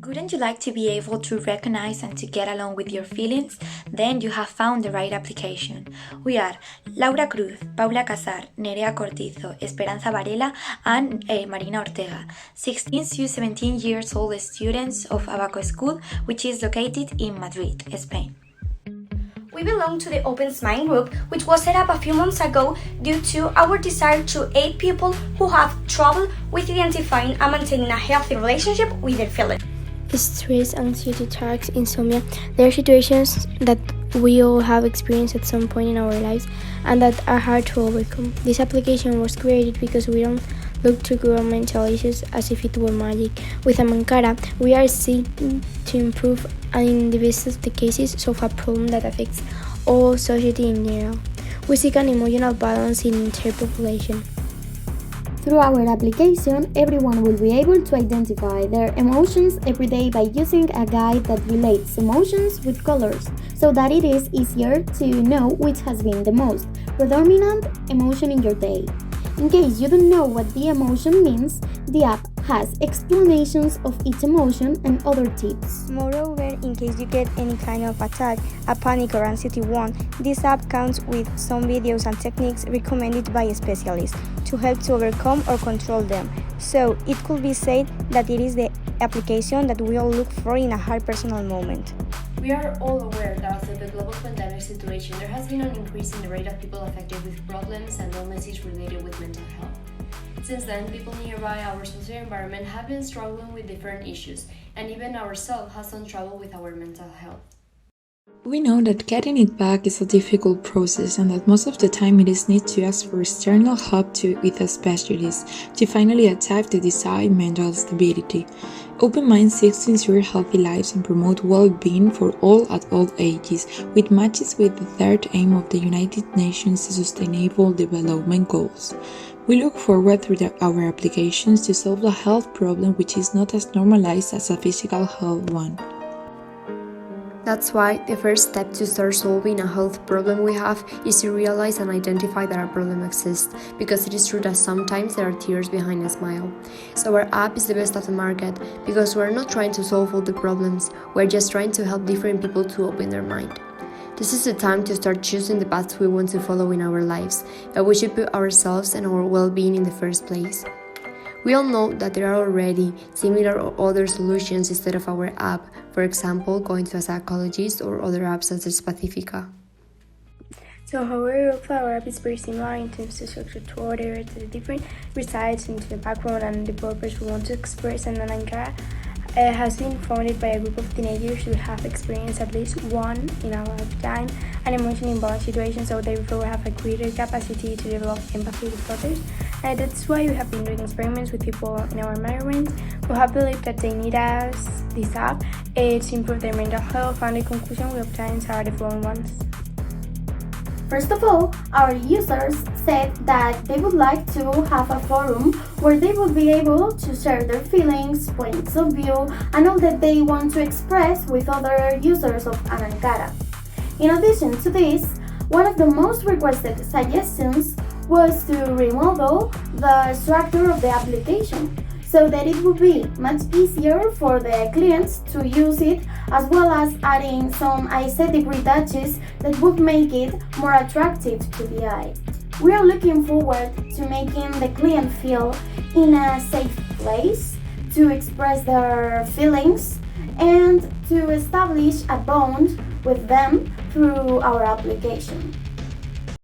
Wouldn't you like to be able to recognize and to get along with your feelings? Then you have found the right application. We are Laura Cruz, Paula Casar, Nerea Cortizo, Esperanza Varela, and Marina Ortega, 16 to 17 years old students of Abaco School, which is located in Madrid, Spain. We belong to the OpenMind group, which was set up a few months ago due to our desire to aid people who have trouble with identifying and maintaining a healthy relationship with their feelings. Stress, anxiety attacks, insomnia, they are situations that we all have experienced at some point in our lives and that are hard to overcome. This application was created because we don't look to cure mental issues as if it were magic. With Amankara, we are seeking to improve and in the best of the cases solve a problem that affects all society in general. We seek an emotional balance in entire population. Through our application, everyone will be able to identify their emotions every day by using a guide that relates emotions with colors, so that it is easier to know which has been the most predominant emotion in your day. In case you don't know what the emotion means, the app has explanations of each emotion and other tips. Moreover, in case you get any kind of attack, a panic or anxiety one, this app comes with some videos and techniques recommended by specialists to help to overcome or control them. So it could be said that it is the application that we all look for in a hard personal moment. We are all aware that after the global pandemic situation, there has been an increase in the rate of people affected with problems and illnesses related with mental health. Since then, people nearby our social environment have been struggling with different issues, and even ourselves have some trouble with our mental health. We know that getting it back is a difficult process and that most of the time it is need to ask for external help with a specialist to finally achieve the desired mental stability. OpenMind seeks to ensure healthy lives and promote well-being for all at all ages, which matches with the third aim of the United Nations Sustainable Development Goals. We look forward through our applications to solve a health problem which is not as normalized as a physical health one. That's why the first step to start solving a health problem we have is to realize and identify that our problem exists, because it is true that sometimes there are tears behind a smile. So our app is the best of the market because we're not trying to solve all the problems, we're just trying to help different people to open their mind. This is the time to start choosing the paths we want to follow in our lives, but we should put ourselves and our well-being in the first place. We all know that there are already similar or other solutions instead of our app, for example, going to a psychologist or other apps such as Pacifica. So however, our app is very similar in terms of structure to order to the different resides into the background and the purpose we want to express, and Ankara has been founded by a group of teenagers who have experienced at least one in a lifetime an emotional imbalance situation, so therefore have a greater capacity to develop empathy with others. And that's why we have been doing experiments with people in our environment who have believed that they need this app to improve their mental health, and the conclusion we obtained are the following ones. First of all, our users said that they would like to have a forum where they would be able to share their feelings, points of view, and all that they want to express with other users of Anankara. In addition to this, one of the most requested suggestions was to remodel the structure of the application so that it would be much easier for the clients to use it, as well as adding some aesthetic retouches that would make it more attractive to the eye. We are looking forward to making the client feel in a safe place to express their feelings and to establish a bond with them through our application.